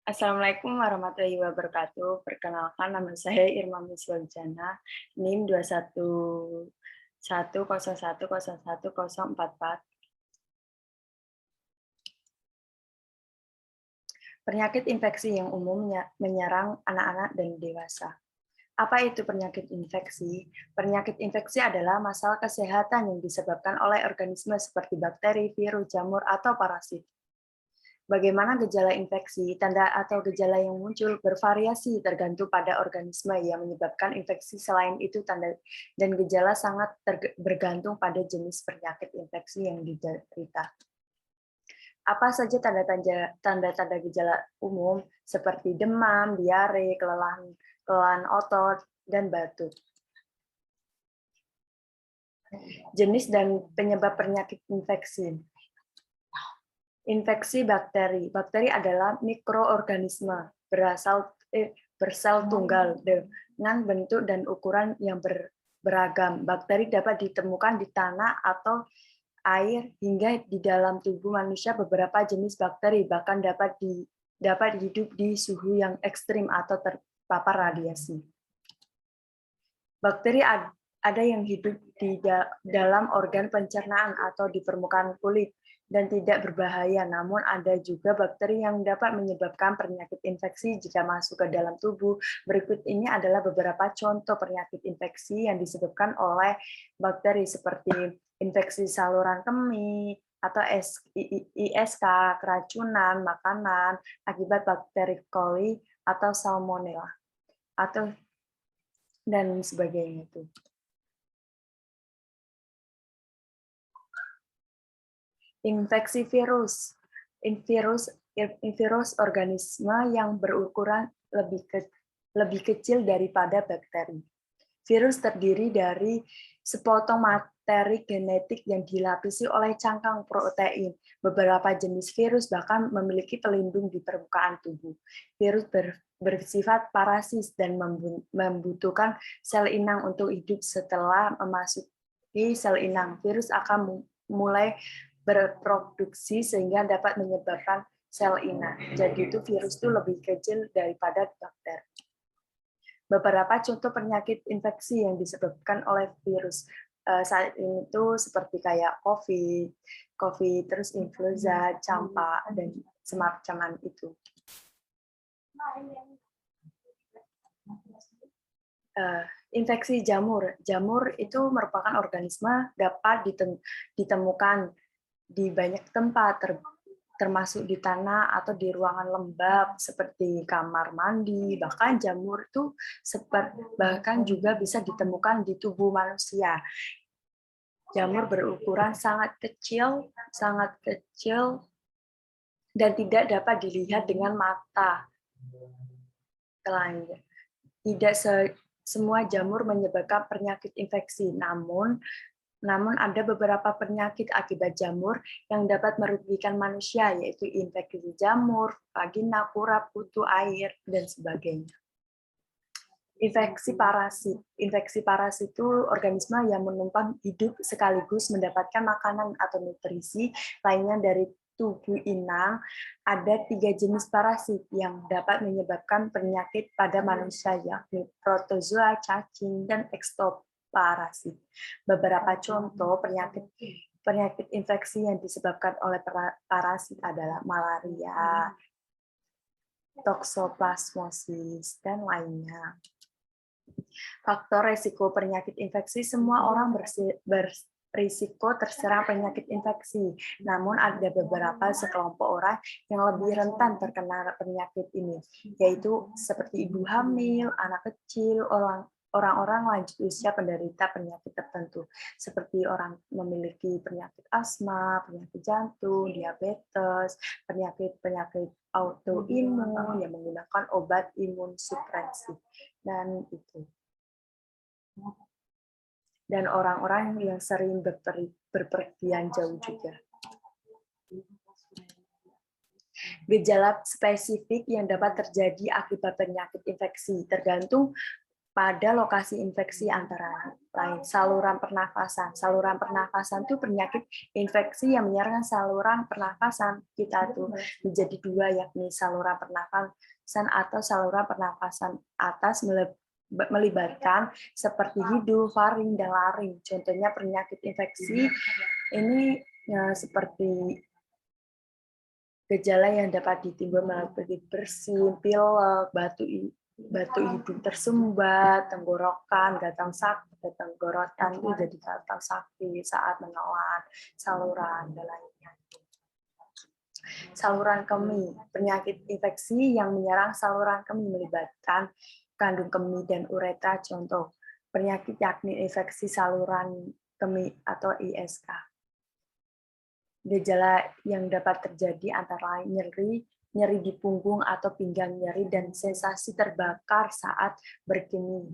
Assalamualaikum warahmatullahi wabarakatuh. Perkenalkan nama saya Irma Miswaljana, NIM 21110101044. Penyakit infeksi yang umum menyerang anak-anak dan dewasa. Apa itu penyakit infeksi? Penyakit infeksi adalah masalah kesehatan yang disebabkan oleh organisme seperti bakteri, virus, jamur, atau parasit. Bagaimana gejala infeksi? Tanda atau gejala yang muncul bervariasi tergantung pada organisme yang menyebabkan infeksi. Selain itu, tanda dan gejala sangat bergantung pada jenis penyakit infeksi yang diderita. Apa saja tanda-tanda gejala umum seperti demam, diare, kelelahan otot, dan batuk. Jenis dan penyebab penyakit infeksi. Infeksi bakteri. Bakteri adalah mikroorganisme bersel tunggal dengan bentuk dan ukuran yang beragam. Bakteri dapat ditemukan di tanah atau air hingga di dalam tubuh manusia. Beberapa jenis bakteri bahkan dapat hidup di suhu yang ekstrim atau terpapar radiasi. Bakteri ada yang hidup di dalam organ pencernaan atau di permukaan kulit dan tidak berbahaya, namun ada juga bakteri yang dapat menyebabkan penyakit infeksi jika masuk ke dalam tubuh. Berikut ini adalah beberapa contoh penyakit infeksi yang disebabkan oleh bakteri seperti infeksi saluran kemih, atau ISK, keracunan makanan akibat bakteri coli atau salmonella, atau dan sebagainya itu. Infeksi virus. Virus organisme yang berukuran lebih kecil daripada bakteri. Virus terdiri dari sepotong materi genetik yang dilapisi oleh cangkang protein. Beberapa jenis virus bahkan memiliki pelindung di permukaan tubuh. Virus bersifat parasit dan membutuhkan sel inang untuk hidup. Setelah memasuki sel inang, virus akan mulai berproduksi sehingga dapat menyebabkan sel inang. Jadi itu virus itu lebih kecil daripada bakteri. Beberapa contoh penyakit infeksi yang disebabkan oleh virus saat ini itu seperti kayak COVID, terus influenza, campak, dan semacam itu. Infeksi jamur. Jamur itu merupakan organisme dapat ditemukan di banyak tempat, termasuk di tanah atau di ruangan lembab seperti kamar mandi. Bahkan jamur itu bahkan juga bisa ditemukan di tubuh manusia. Jamur berukuran sangat kecil dan tidak dapat dilihat dengan mata telanjang. Tidak semua jamur menyebabkan penyakit infeksi, namun ada beberapa penyakit akibat jamur yang dapat merugikan manusia, yaitu infeksi jamur, vagina, kurap, kutu air, dan sebagainya. Infeksi parasit. Infeksi parasit itu organisme yang menumpang hidup sekaligus mendapatkan makanan atau nutrisi lainnya dari tubuh inang. Ada 3 jenis parasit yang dapat menyebabkan penyakit pada manusia, yakni protozoa, cacing, dan ektoparasit. Beberapa contoh penyakit infeksi yang disebabkan oleh parasit adalah malaria, toksoplasmosis, dan lainnya. Faktor risiko penyakit infeksi. Semua orang berisiko terserang penyakit infeksi. Namun ada beberapa sekelompok orang yang lebih rentan terkena penyakit ini, yaitu seperti ibu hamil, anak kecil, orang-orang lanjut usia penderita penyakit tertentu, seperti orang memiliki penyakit asma, penyakit jantung, diabetes, penyakit autoimun yang menggunakan obat imunsuppresif, dan itu. Dan orang-orang yang sering berpergian jauh juga. Gejala spesifik yang dapat terjadi akibat penyakit infeksi tergantung pada lokasi infeksi antara lain saluran pernafasan. Saluran pernafasan itu penyakit infeksi yang menyerang saluran pernafasan kita tuh menjadi dua, yakni saluran pernafasan atau saluran pernafasan atas melibatkan seperti hidung, faring, dan laring. Contohnya penyakit infeksi ini seperti gejala yang dapat ditimbul melalui bersin, pilek, batu hidung tersumbat, tenggorokan, gatal sakit, tenggorokan itu jadi gatal sakit saat menelan saluran dan lainnya. Saluran kemih, penyakit infeksi yang menyerang saluran kemih melibatkan kandung kemih dan uretra. Contoh penyakit yakni infeksi saluran kemih atau ISK. Gejala yang dapat terjadi antara lain nyeri di punggung atau pinggang nyeri, dan sensasi terbakar saat berkemih.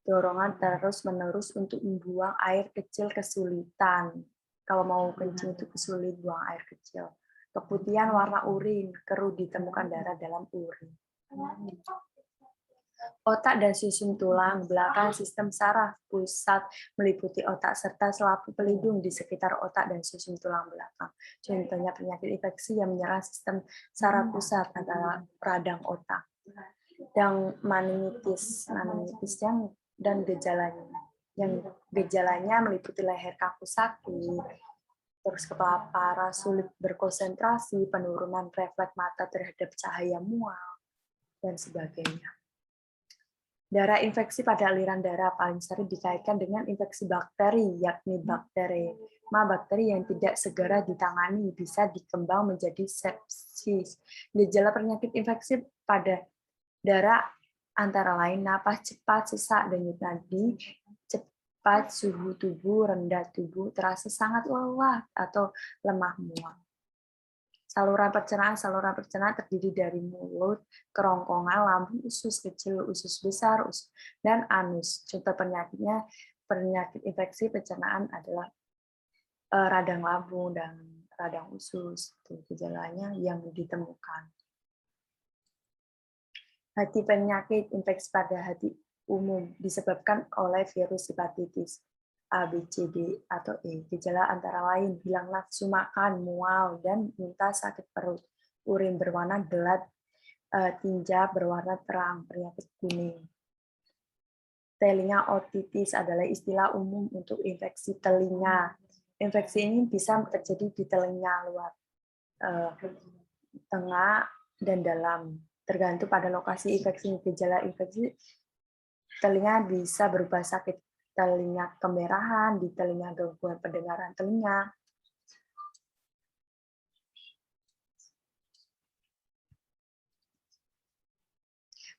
Dorongan terus-menerus untuk membuang air kecil kesulitan. Kalau mau kencing itu kesulit buang air kecil. Keputihan warna urin, keruh ditemukan darah dalam urin. Otak dan susun tulang belakang sistem saraf pusat meliputi otak serta selaput pelindung di sekitar otak dan susun tulang belakang. Contohnya penyakit infeksi yang menyerang sistem saraf pusat antara radang otak. Dan meningitis dan gejalanya. Yang gejalanya meliputi leher kaku sakit, terus kepala parah, sulit berkonsentrasi, penurunan refleks mata terhadap cahaya mual, dan sebagainya. Darah infeksi pada aliran darah paling sering dikaitkan dengan infeksi bakteri, yakni bakteri. Bakteri yang tidak segera ditangani bisa dikembang menjadi sepsis. Gejala penyakit infeksi pada darah antara lain napas cepat, sesak, denyut nadi cepat, suhu tubuh rendah, tubuh terasa sangat lelah atau lemah mual. Saluran pencernaan terdiri dari mulut, kerongkongan, lambung, usus kecil, usus besar, dan anus. Contoh penyakitnya, penyakit infeksi pencernaan adalah radang lambung dan radang usus. Itu gejalanya yang ditemukan. Hati, penyakit infeksi pada hati umum disebabkan oleh virus hepatitis A, B, C, D, atau E. Gejala antara lain hilang nafsu makan, mual, dan muntah, sakit perut, urin berwarna gelap, tinja berwarna terang, penyakit kuning. Telinga otitis adalah istilah umum untuk infeksi telinga. Infeksi ini bisa terjadi di telinga luar, tengah, dan dalam. Tergantung pada lokasi infeksi. Gejala infeksi telinga bisa berupa sakit telinga, kemerahan di telinga, gangguan pendengaran telinga.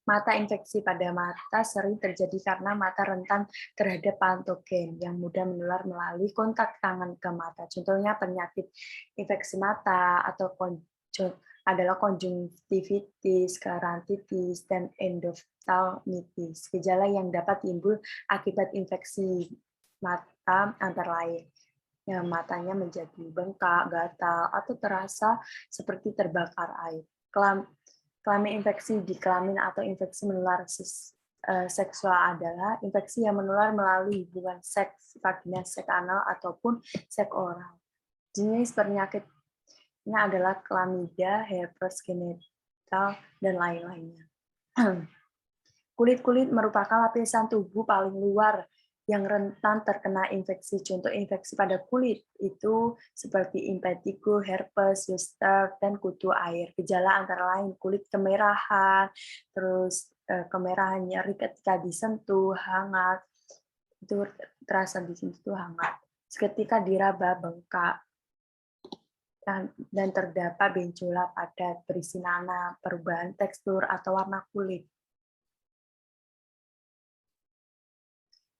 Mata, infeksi pada mata sering terjadi karena mata rentan terhadap patogen yang mudah menular melalui kontak tangan ke mata. Contohnya penyakit infeksi mata atau adalah konjungtivitis, kerantitis, dan endoftalmitis. Gejala yang dapat timbul akibat infeksi mata antara lain matanya menjadi bengkak, gatal, atau terasa seperti terbakar air. Kelamin infeksi di kelamin atau infeksi menular seksual adalah infeksi yang menular melalui hubungan seks vagina, seks anal, ataupun seks oral. Jenis penyakitnya adalah chlamydia, herpes genital, dan lain-lainnya. Kulit merupakan lapisan tubuh paling luar yang rentan terkena infeksi. Contoh infeksi pada kulit itu seperti impetigo, herpes zoster, dan kutu air. Gejala antara lain kulit kemerahan, terus kemerahan nyeri ketika disentuh, hangat, itu terasa disentuh hangat. Seketika diraba, bengkak, dan terdapat benjolan pada berisi nanah, perubahan tekstur atau warna kulit.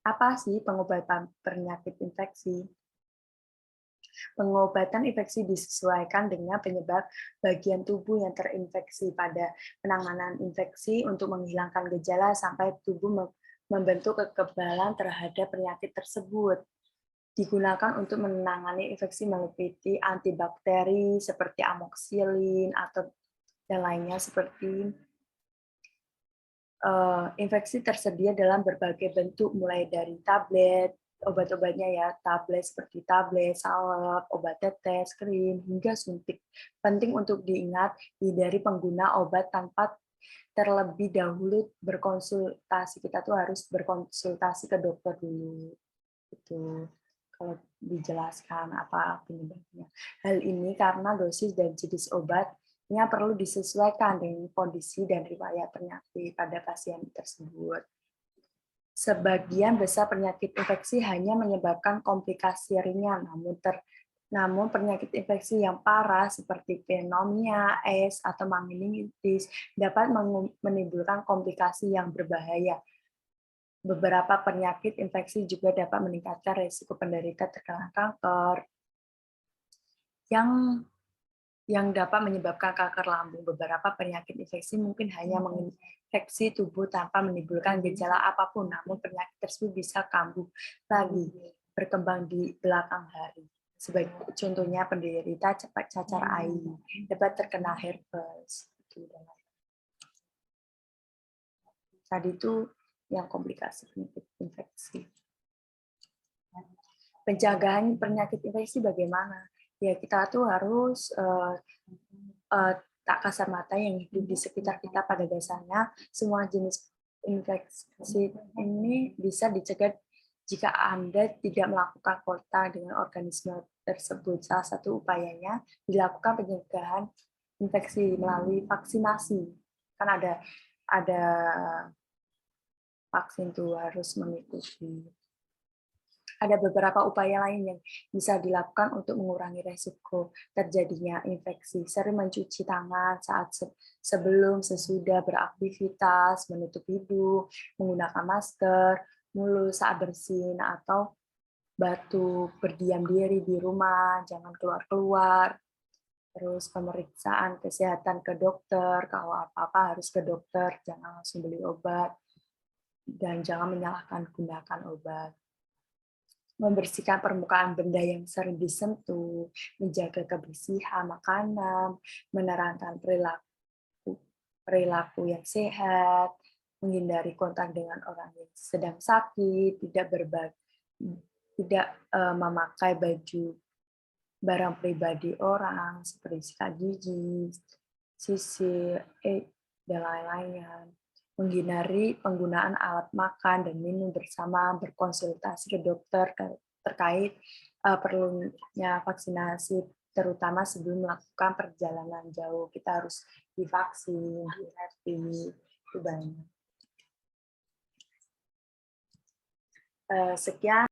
Apa sih pengobatan penyakit infeksi? Pengobatan infeksi disesuaikan dengan penyebab bagian tubuh yang terinfeksi. Pada penanganan infeksi untuk menghilangkan gejala sampai tubuh membentuk kekebalan terhadap penyakit tersebut. Digunakan untuk menangani infeksi meliputi antibakteri seperti amoxicillin atau dan lainnya seperti infeksi tersedia dalam berbagai bentuk, mulai dari tablet, obat-obatnya ya, tablet seperti tablet, salep, obat tetes, krim, hingga suntik. Penting untuk diingat, hindari pengguna obat tanpa terlebih dahulu berkonsultasi. Kita tuh harus berkonsultasi ke dokter dulu. Itu kalau dijelaskan apa penyebabnya. Hal ini karena dosis dan jenis obatnya perlu disesuaikan dengan kondisi dan riwayat penyakit pada pasien tersebut. Sebagian besar penyakit infeksi hanya menyebabkan komplikasi ringan, namun penyakit infeksi yang parah seperti pneumonia, AIDS, atau meningitis dapat menimbulkan komplikasi yang berbahaya. Beberapa penyakit infeksi juga dapat meningkatkan risiko penderita terkena kanker, yang dapat menyebabkan kanker lambung. Beberapa penyakit infeksi mungkin hanya menginfeksi tubuh tanpa menimbulkan gejala apapun, namun penyakit tersebut bisa kambuh lagi, berkembang di belakang hari. Sebagai contohnya penderita cepat cacar air, dapat terkena herpes. Tadi itu yang komplikasi penyakit infeksi. Penjagaan penyakit infeksi bagaimana? Ya kita tuh harus tak kasat mata yang hidup di sekitar kita. Pada dasarnya semua jenis infeksi ini bisa dicegah jika Anda tidak melakukan kontak dengan organisme tersebut. Salah satu upayanya dilakukan pencegahan infeksi melalui vaksinasi. Kan ada vaksin tuh harus mengikuti. Ada beberapa upaya lain yang bisa dilakukan untuk mengurangi resiko terjadinya infeksi. Sering mencuci tangan saat sebelum, sesudah beraktivitas, menutup hidung, menggunakan masker, mulut saat bersin atau batuk, berdiam diri di rumah, jangan keluar-keluar. Terus pemeriksaan kesehatan ke dokter, kalau apa-apa harus ke dokter, jangan langsung beli obat. Dan jangan menyalahkan gunakan obat. Membersihkan permukaan benda yang sering disentuh, menjaga kebersihan makanan, menerangkan perilaku yang sehat, menghindari kontak dengan orang yang sedang sakit, tidak memakai baju barang pribadi orang seperti sikat gigi, sisir, dan lain-lainnya. Menghindari penggunaan alat makan dan minum bersama, berkonsultasi ke dokter terkait perlunya vaksinasi, terutama sebelum melakukan perjalanan jauh. Kita harus divaksin, di-rapid, itu banyak. Sekian.